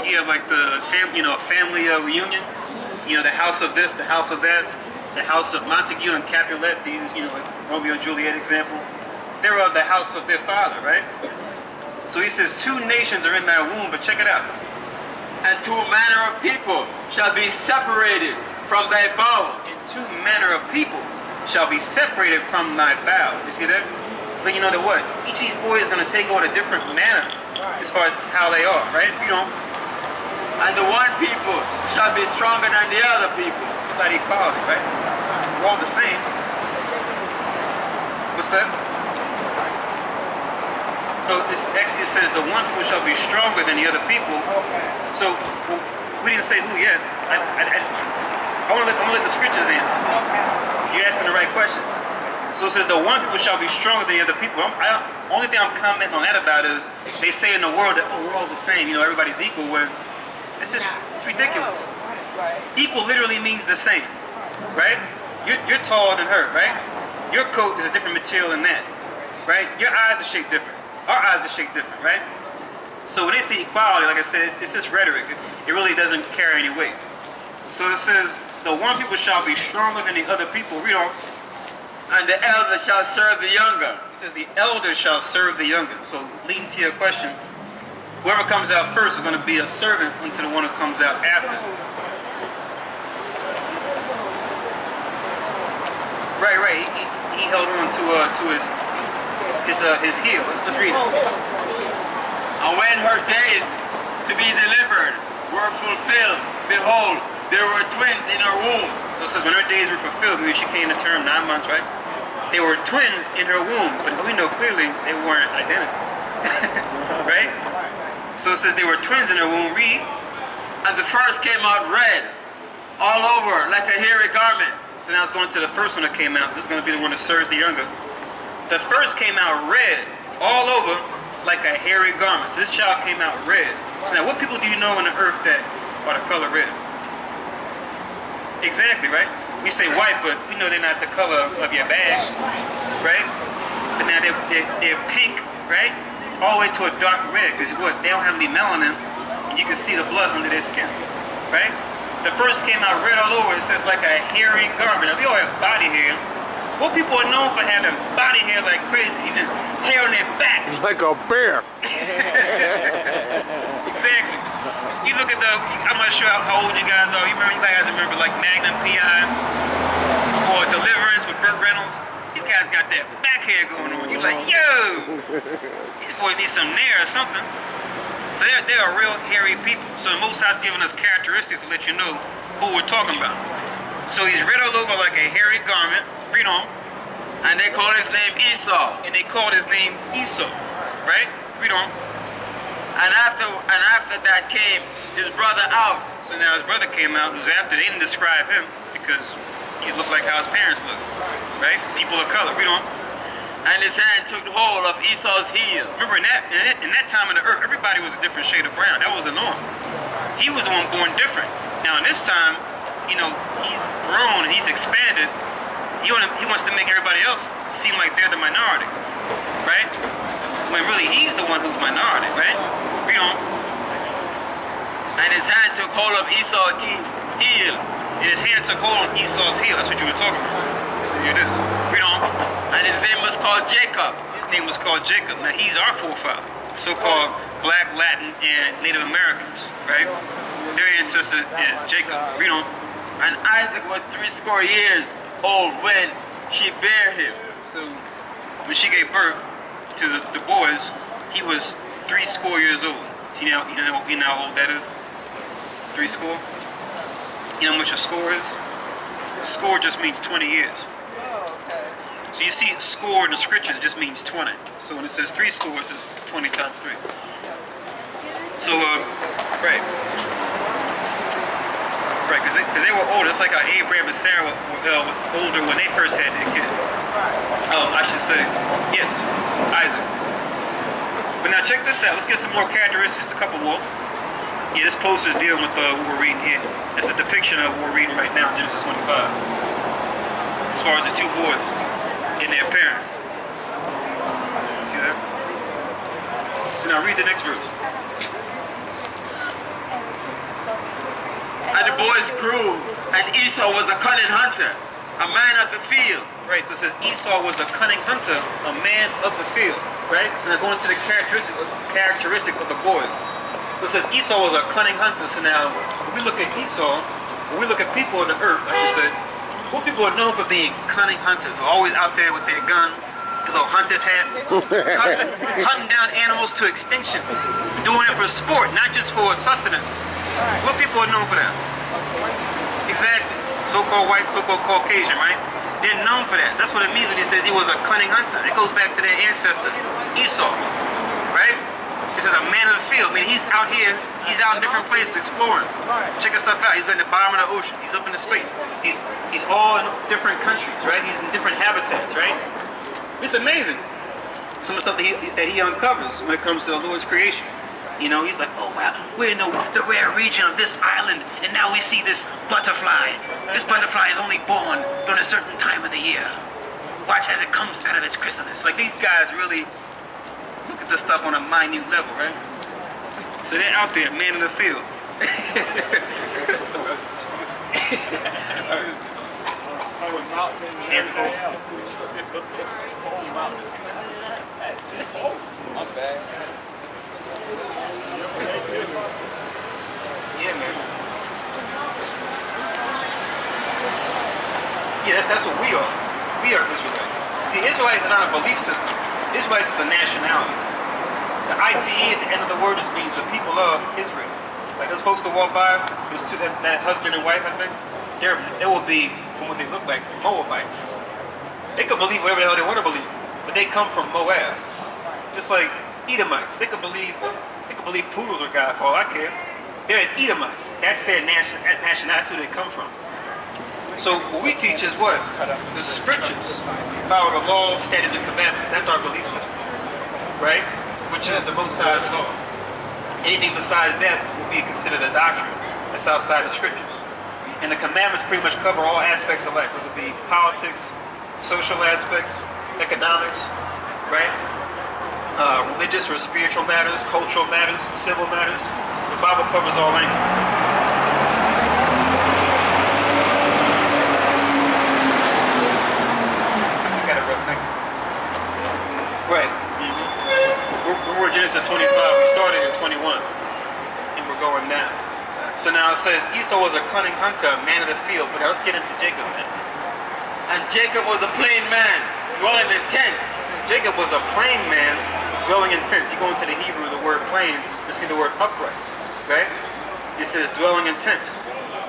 you have like the family reunion. The house of this, the house of that, the house of Montague and Capulet, to use like Romeo and Juliet example. They're of the house of their father, right? So he says 2 nations are in thy womb, but check it out. And 2 manner of people shall be separated from thy bowels. And 2 manner of people shall be separated from thy bowels. You see that? So then you know that what? Each of these boys is going to take on a different manner as far as how they are, right? And the one people shall be stronger than the other people. About equality, right? We're all the same. What's that? No, this actually says the one people shall be stronger than the other people. So we didn't say who yet. I want to let the scriptures answer. You're asking the right question. So it says the one people shall be stronger than the other people. Only thing I'm commenting on that about is they say in the world that we're all the same. Everybody's equal. When it's ridiculous. Equal literally means the same, right? You're taller than her, right? Your coat is a different material than that, right? Your eyes are shaped different. Our eyes are shaped different, right? So when they say equality, like I said, it's just rhetoric. It really doesn't carry any weight. So it says the one people shall be stronger than the other people. Read on. And the elder shall serve the younger. It says the elder shall serve the younger. So leading to your question, whoever comes out first is going to be a servant unto the one who comes out after. Right. He held on to his heel. Let's read it. And when her days to be delivered were fulfilled, behold, there were twins in her womb. So it says when her days were fulfilled, maybe she came to term 9 months, right? They were twins in her womb, but we know clearly they weren't identical. Right? So it says they were twins in her womb. Read. And the first came out red, all over, like a hairy garment. So now it's going to the first one that came out. This is going to be the one that serves the younger. The first came out red, all over, like a hairy garment. So this child came out red. So now what people do you know on the earth that are the color red? Exactly, right? We say white, but we know they're not the color of your bags, right? But now they're pink, right? All the way to a dark red, because what? They don't have any melanin, and you can see the blood under their skin, right? The first came out red all over. It says like a hairy garment. Now we all have body hair. What people are known for having body hair like crazy, even hair on their back. Like a bear. Exactly. You look at I'm not sure how old you guys are. You guys remember like Magnum P.I. or Deliverance with Burt Reynolds? These guys got that back hair going on. You're like, yo, these boys need some nair or something. So they're real hairy people. So the Most High's giving us characteristics to let you know who we're talking about. So he's red all over like a hairy garment. Read on. And they called his name Esau. And they called his name Esau. Right? Read on. And after that came his brother out. So now his brother came out, who's after. They didn't describe him because he looked like how his parents looked. Right? People of color. Read on. And his hand took hold of Esau's heel. Remember, in that time on the earth, everybody was a different shade of brown. That was the norm. He was the one born different. Now in this time, he's grown and he's expanded. He wants to make everybody else seem like they're the minority, right? When really he's the one who's minority, right? Read on. And his hand took hold of Esau's heel. And his hand took hold of Esau's heel. That's what you were talking about. So here it is. Read on. And his name was called Jacob. His name was called Jacob. Now he's our forefather, so-called Black, Latin, and Native Americans, right? Their ancestor is Jacob. Read on. And Isaac was 80 years old when she bare him. So when she gave birth to the boys, he was 80 years old. You know how old that is? 80? You know how much a score is? A score just means 20 years. So you see score in the scriptures, it just means 20. So when it says 3 scores, it's 20 times 3. So, right. Right, because they were older. It's like how Abraham and Sarah were older when they first had their kid. I should say, yes, Isaac. But now check this out. Let's get some more characteristics, a couple more. Yeah, this poster is dealing with what we're reading here. It's a depiction of what we're reading right now, Genesis 25. As far as the 2 boys and their parents. See that? So now read the next verse. boys grew, and Esau was a cunning hunter, a man of the field. Right, so it says Esau was a cunning hunter, a man of the field. Right? So now going to the characteristic of the boys. So it says Esau was a cunning hunter. So now, when we look at Esau, when we look at people on the earth, I should say, what people are known for being cunning hunters, are always out there with their gun, their little hunter's hat, hunting down animals to extinction, doing it for sport, not just for sustenance. What people are known for that? Exactly. So-called white, so-called Caucasian, right? They're known for that. That's what it means when he says he was a cunning hunter. It goes back to their ancestor, Esau, right? This is a man of the field. I mean, he's out here, he's out in different places exploring, checking stuff out. He's been at the bottom of the ocean. He's up in the space. He's all in different countries, right? He's in different habitats, right? It's amazing. Some of the stuff that he uncovers when it comes to the Lord's creation. You know, he's like, oh wow, we're in the rare region of this island, and now we see this butterfly. This butterfly is only born during a certain time of the year. Watch as it comes out of its chrysalis. Like, these guys really look at this stuff on a minute level, right? So they're out there, man in the field. Yeah, man. Yeah, that's what we are. We are Israelites. See, Israelites is not a belief system. Israelites is a nationality. The ITE at the end of the word just means the people of Israel. Like those folks that walk by, those two, that husband and wife, I think, they will be, from what they look like, Moabites. They could believe whatever the hell they want to believe, but they come from Moab. Just like Edomites. They could believe poodles are God, for all I care. They're an Edomite. That's their nationality. That's who they come from. So what we teach is what? The scriptures. Follow the law, statutes, and commandments. That's our belief system. Right? Which is the Most High's law. Anything besides that will be considered a doctrine. That's outside the scriptures. And the commandments pretty much cover all aspects of life, whether it be politics, social aspects, economics, right? Religious or spiritual matters, cultural matters, civil matters. The Bible covers all angles. I got it, brother. Thank you. Right. We're in Genesis 25. We started in 21, and we're going now. So now it says Esau was a cunning hunter, a man of the field. But now let's get into Jacob, man. And Jacob was a plain man, dwelling in tents. Jacob was a plain man, dwelling in tents. You go into the Hebrew, the word plain, you see the word upright, right? It says dwelling in tents.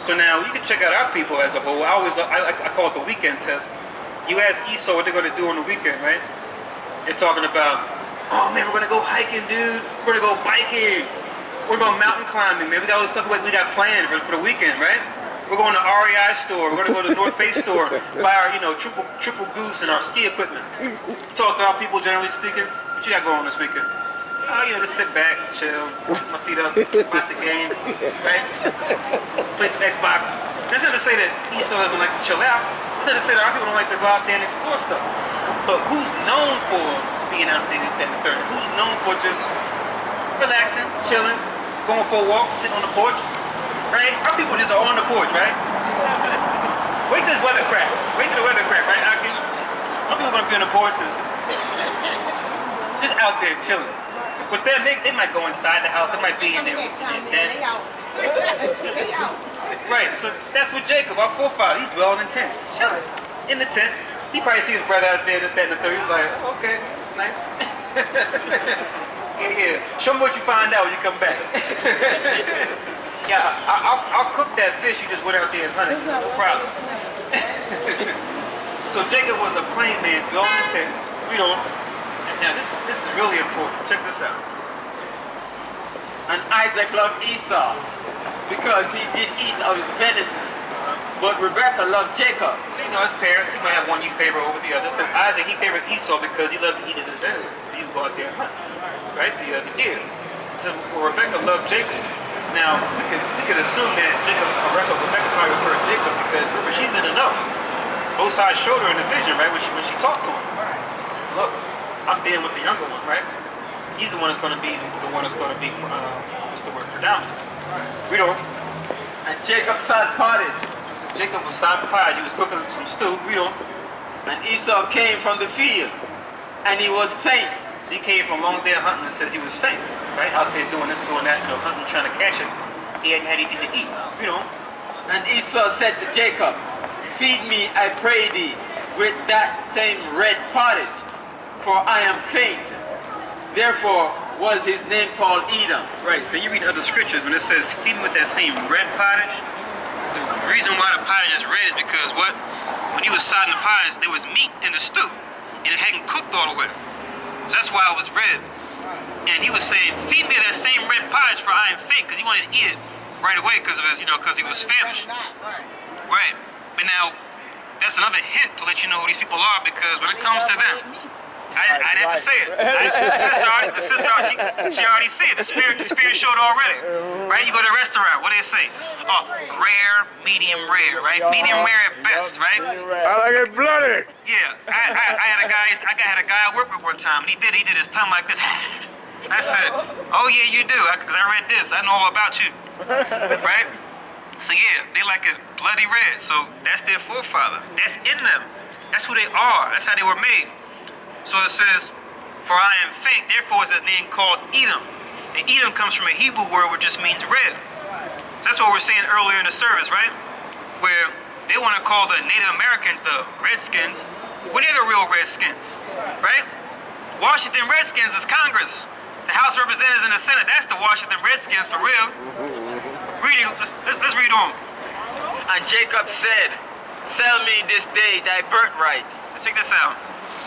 So now you can check out our people as a whole. I call it the weekend test. You ask Esau what they're going to do on the weekend, right? They're talking about, oh man, we're going to go hiking, dude. We're going to go biking. We're going mountain climbing, man. We got all this stuff we got planned for the weekend, right? We're going to REI store. We're going to go to the North Face store, buy our, triple goose and our ski equipment. Talk to our people, generally speaking. What you got going on this weekend? Oh, just sit back, chill, my feet up, watch the game, right? Play some Xbox. That's not to say that Esau doesn't like to chill out. It's not to say that our people don't like to go out there and explore stuff. But who's known for being out there and standing third? Who's known for just relaxing, chilling, going for a walk, sitting on the porch? Right? Our people just are on the porch, right? Wait till this weather crack. Wait till the weather crack, right, Aki? Our people are going to be on the porch just out there chilling. But then they might go inside the house. They might be in there. They out. Right, so that's what Jacob, our forefather, he's dwelling in tents. Just chilling. In the tent. He probably sees his brother out there, just that, and the third. He's like, okay, it's nice. Yeah. Show me what you find out when you come back. Yeah, I'll cook that fish you just went out there and hunted. No problem. So Jacob was a plain man, dwelling in tents. Read on. Now this is really important. Check this out. And Isaac loved Esau because he did eat of his venison. But Rebekah loved Jacob. So his parents, he might have one you favor over the other. It says Isaac, he favored Esau because he loved to eat of his venison. He would go out there and hunt. Right? The deer. It says Rebekah loved Jacob. Now, we could assume that Rebekah probably referred to Jacob because remember, she's in the know. Both sides showed her in the vision, right? When she talked to him. Look, I'm dealing with the younger one, right? He's the one that's going to be what's the word, predominant. Read on. And Jacob sat pottage. Jacob was side pie. He was cooking some stew. Read on. And Esau came from the field, and he was faint. So he came from a long day of hunting and says he was faint, right? Out there doing this, doing that, hunting, trying to catch it. He hadn't had anything to eat. Read on. And Esau said to Jacob, feed me, I pray thee, with that same red pottage, for I am faint. Therefore was his name called Edom. Right, so you read other scriptures when it says feed him with that same red pottage. The reason why the pottage is red is because what? When he was siding the pottage, there was meat in the stew, and it hadn't cooked all the way. So that's why it was red. And he was saying, feed me that same red pottage, for I am faint, because he wanted to eat it right away because of his, because he was famished. Right. But now, that's another hint to let you know who these people are, because when it comes to them, I didn't have to say it. The sister, she already said it. The spirit showed already. Right? You go to a restaurant, what do they say? Oh, rare, medium rare, right? Medium rare at best, right? I like it bloody. Yeah. I had a guy I worked with one time, and he did his tongue like this. I said, oh yeah, you do, because I read this. I know all about you. Right? So yeah, they like it bloody red. So that's their forefather. That's in them. That's who they are. That's how they were made. So it says, for I am faint, therefore is his name called Edom. And Edom comes from a Hebrew word which just means red. So that's what we were saying earlier in the service, right? Where they want to call the Native Americans the Redskins, when they're the real Redskins, right? Washington Redskins is Congress. The House of Representatives and the Senate, that's the Washington Redskins for real. Let's read on. And Jacob said, sell me this day thy birthright. Let's check this out.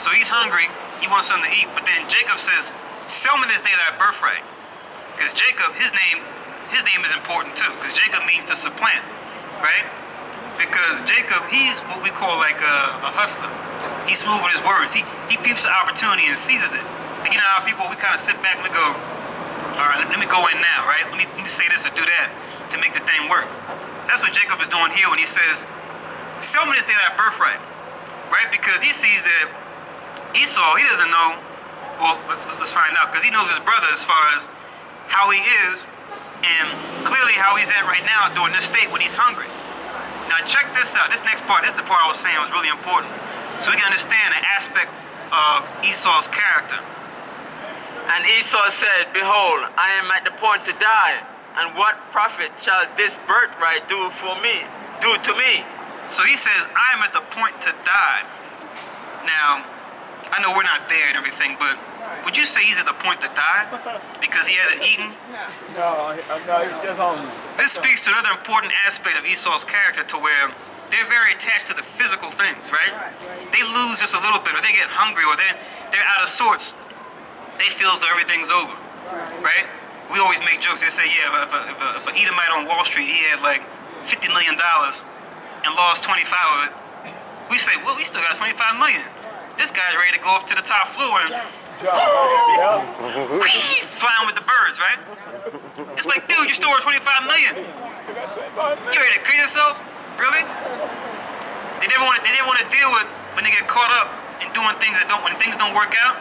So he's hungry, he wants something to eat, but then Jacob says, sell me this day thy birthright. Because Jacob, his name is important too, because Jacob means to supplant, right? Because Jacob, he's what we call like a hustler. He's smooth with his words. He peeps the opportunity and seizes it. Like, how people, we kind of sit back and we go, all right, let me go in now, right? Let me say this or do that to make the thing work. That's what Jacob is doing here when he says, sell me this day thy birthright, right? Because he sees that Esau, he doesn't know, well, let's find out, because he knows his brother as far as how he is, and clearly how he's at right now during this state when he's hungry. Now check this out, this next part, this is the part I was saying was really important, so we can understand the aspect of Esau's character. And Esau said, behold, I am at the point to die, and what profit shall this birthright do to me? So he says, I am at the point to die. Now, I know we're not there and everything, but would you say he's at the point to die because he hasn't eaten? No, he's just hungry. This speaks to another important aspect of Esau's character, to where they're very attached to the physical things, right? They lose just a little bit, or they get hungry, or they're out of sorts. They feel as though everything's over, right? We always make jokes. They say, yeah, if an Edomite on Wall Street, he had like $50 million and lost 25 of it, we say, well, we still got 25 million. This guy's ready to go up to the top floor and flying with the birds, right? It's like, dude, you stole 25 million. You ready to kill yourself? Really? They never want to deal with when they get caught up in doing things when things don't work out.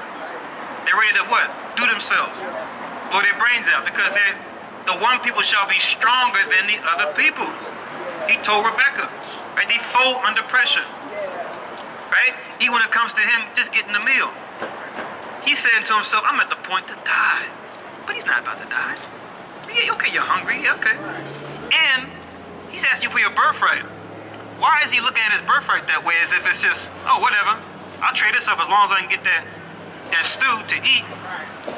They're ready to what? Do themselves. Blow their brains out, because the one people shall be stronger than the other people. He told Rebecca, right? They fold under pressure. Right? When it comes to him just getting the meal. He's saying to himself, I'm at the point to die. But he's not about to die. Yeah, okay, you're hungry, yeah, okay. And he's asking you for your birthright. Why is he looking at his birthright that way, as if it's just, oh, whatever, I'll trade this up as long as I can get that stew to eat?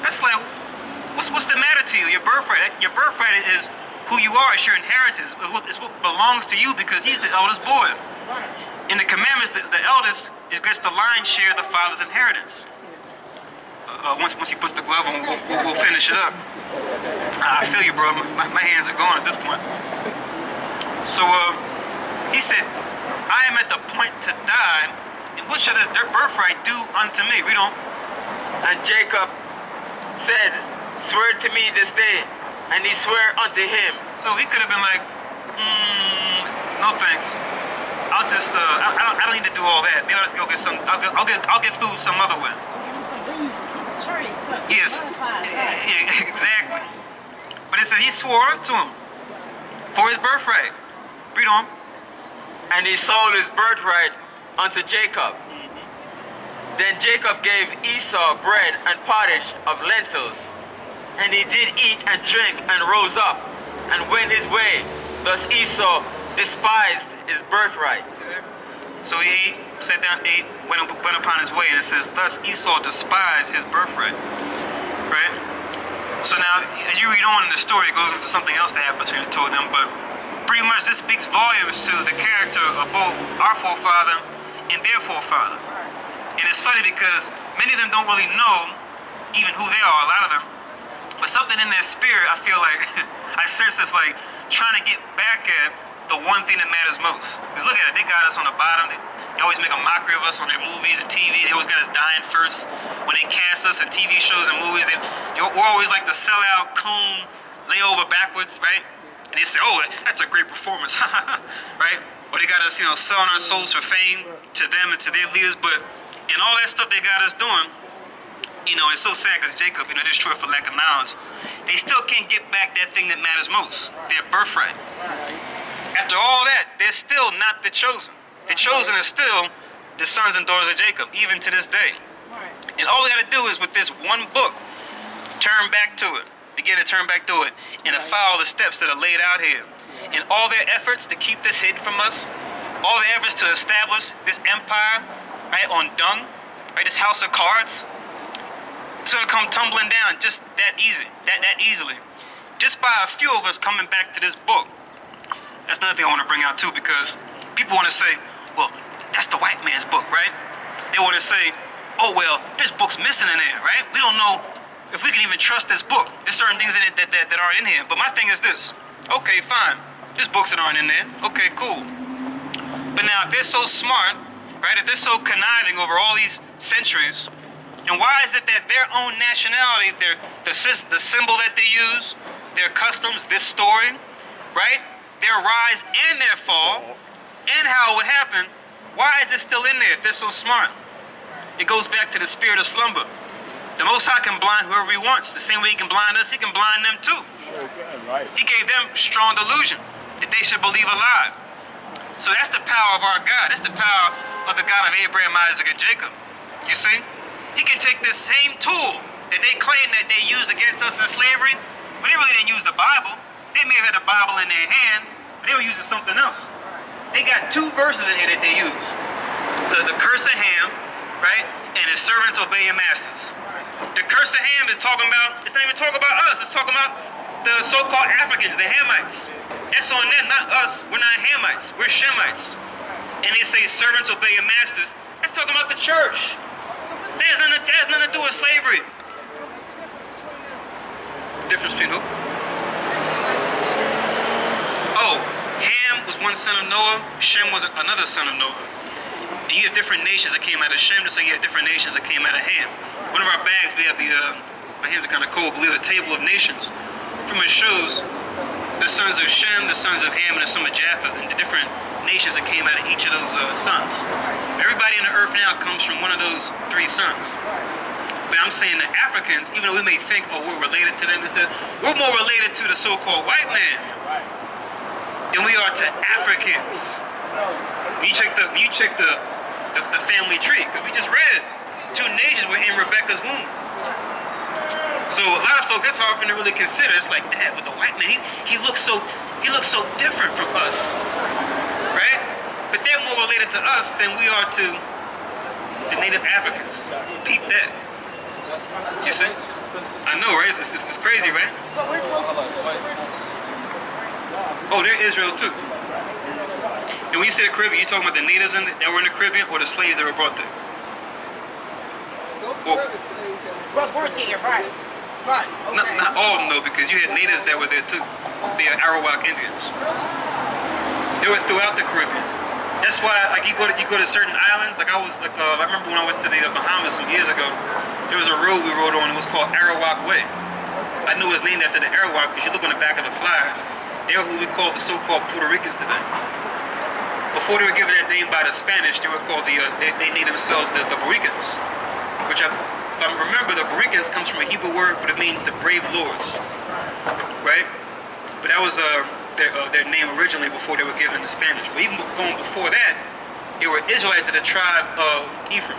That's like, what's the matter to you? Your birthright is who you are. It's your inheritance. It's what belongs to you, because he's the eldest boy. In the commandments, the eldest gets the lion's share of the father's inheritance. Once he puts the glove on, we'll finish it up. I feel you, bro. My hands are going at this point. So he said, I am at the point to die, and what shall this birthright do unto me? Read on. And Jacob said, swear to me this day. And he swore unto him. So he could have been like, no thanks. I'll just, I don't need to do all that. Maybe I'll just go get some, I'll get food some other way. Give me some leaves, a piece of tree, something. Yes, yeah, exactly. But it said he swore to him. For his birthright. Read on. And he sold his birthright unto Jacob. Then Jacob gave Esau bread and pottage of lentils. And he did eat and drink and rose up and went his way. Thus Esau despised his birthright. So he ate, sat down, ate, went upon his way, and it says, thus Esau despised his birthright. Right? So now, as you read on in the story, it goes into something else that happened between the two of them, but pretty much this speaks volumes to the character of both our forefather and their forefather. And it's funny because many of them don't really know even who they are, a lot of them. But something in their spirit, I feel like, I sense it's like trying to get back at the one thing that matters most. Because look at it, they got us on the bottom. They always make a mockery of us on their movies and TV. They always got us dying first. When they cast us in TV shows and movies, we're always like the sellout, coon, lay over backwards, right? And they say, oh, that's a great performance, right? Or they got us, selling our souls for fame to them and to their leaders. But in all that stuff they got us doing, it's so sad because Jacob, destroyed for lack of knowledge. They still can't get back that thing that matters most, their birthright. After all that, they're still not the chosen. The chosen is still the sons and daughters of Jacob, even to this day. And all we got to do is, with this one book, turn back to it, begin to turn back to it, and to follow the steps that are laid out here. And all their efforts to keep this hidden from us, all their efforts to establish this empire, right, on dung, right, this house of cards, it's going to come tumbling down just that easy, that easily. Just by a few of us coming back to this book. That's another thing I want to bring out too, because people want to say, well, that's the white man's book, right? They want to say, oh, well, this book's missing in there, right? We don't know if we can even trust this book. There's certain things in it that aren't in here. But my thing is this. Okay, fine. There's books that aren't in there. Okay, cool. But now, if they're so smart, right, if they're so conniving over all these centuries, and why is it that their own nationality, the symbol that they use, their customs, this story, right, their rise and their fall, and how it would happen, why is it still in there if they're so smart? It goes back to the spirit of slumber. The Most High can blind whoever he wants. The same way he can blind us, he can blind them too. He gave them strong delusion that they should believe a lie. So that's the power of our God. That's the power of the God of Abraham, Isaac, and Jacob. You see? He can take this same tool that they claim that they used against us in slavery, but they really didn't use the Bible. They may have had the Bible in their hand, but they were using something else. They got two verses in here that they use. The curse of Ham, right? And his servants obey your masters. The curse of Ham is talking about, it's not even talking about us, it's talking about the so-called Africans, the Hamites. That's on them, not us. We're not Hamites, we're Shemites. And they say servants obey your masters. That's talking about the church. That has nothing to do with slavery. The difference between who? Oh, Ham was one son of Noah, Shem was another son of Noah. And you have different nations that came out of Shem, just like you have different nations that came out of Ham. One of our bags, we have my hands are kind of cold, but we have the table of nations. From it shows the sons of Shem, the sons of Ham, and the sons of Japheth, and the different nations that came out of each of those sons. Everybody on the earth now comes from one of those three sons. But I'm saying the Africans, even though we may think, oh, we're related to them, it says we're more related to the so-called white man than we are to Africans. When you check the family tree, because we just read two nations were in Rebecca's womb. So a lot of folks, that's hard for them to really consider. It's like that with the white man. He looks so different from us, right? But they're more related to us than we are to the native Africans. Peep that. You see? I know, right? It's crazy, right? But we're close to Oh, they're Israel too. And when you say the Caribbean, you talking about the natives that were in the Caribbean or the slaves that were brought there? Well, we're there, right? Right. Okay. Not all of them though, because you had natives that were there too. The Arawak Indians. They were throughout the Caribbean. That's why, like, you go to certain islands. Like I remember when I went to the Bahamas some years ago. There was a road we rode on. It was called Arawak Way. I knew it was named after the Arawak because you look on the back of the flyer. They are who we call the so-called Puerto Ricans today. Before they were given that name by the Spanish, they were called they named themselves the Boricans, which if I remember, the Boricans comes from a Hebrew word, but it means the brave lords, right? But that was their name originally before they were given the Spanish. But even going before that, they were Israelites of the tribe of Ephraim.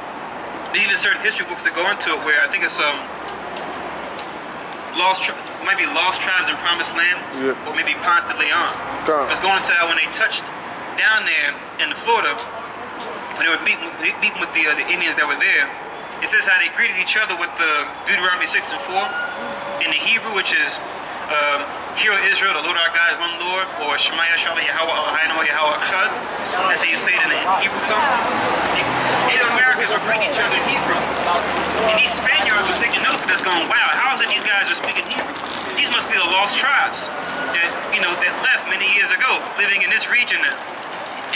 There's even certain history books that go into it where I think it's might be lost tribes in Promised Land, or maybe Ponce de Leon. It's going to how when they touched down there in Florida, when they were beating with the Indians that were there, it says how they greeted each other with the Deuteronomy 6 and 4 in the Hebrew, which is Hear Israel, the Lord our God is one Lord, or Shema Yahshua Yahweh Eloheinu Yahweh Echad. That's how you say it in the Hebrew tongue. Native Americans were greeting each other in Hebrew. And these Spaniards were taking notes of this going, wow, how is it these guys are speaking Hebrew? These must be the lost tribes that, that left many years ago, living in this region now.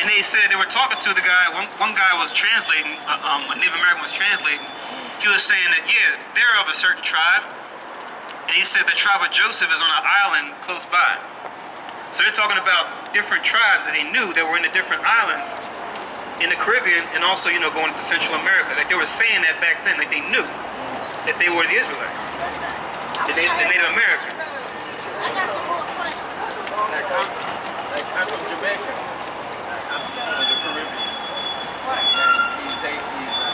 And they said they were talking to the guy, one guy was translating, a Native American was translating. He was saying that, yeah, they're of a certain tribe. And he said the tribe of Joseph is on an island close by. So they're talking about different tribes that they knew that were in the different islands in the Caribbean and also, going to Central America. Like they were saying that back then, like they knew that they were the Israelites, the Native Americans. I got some more questions.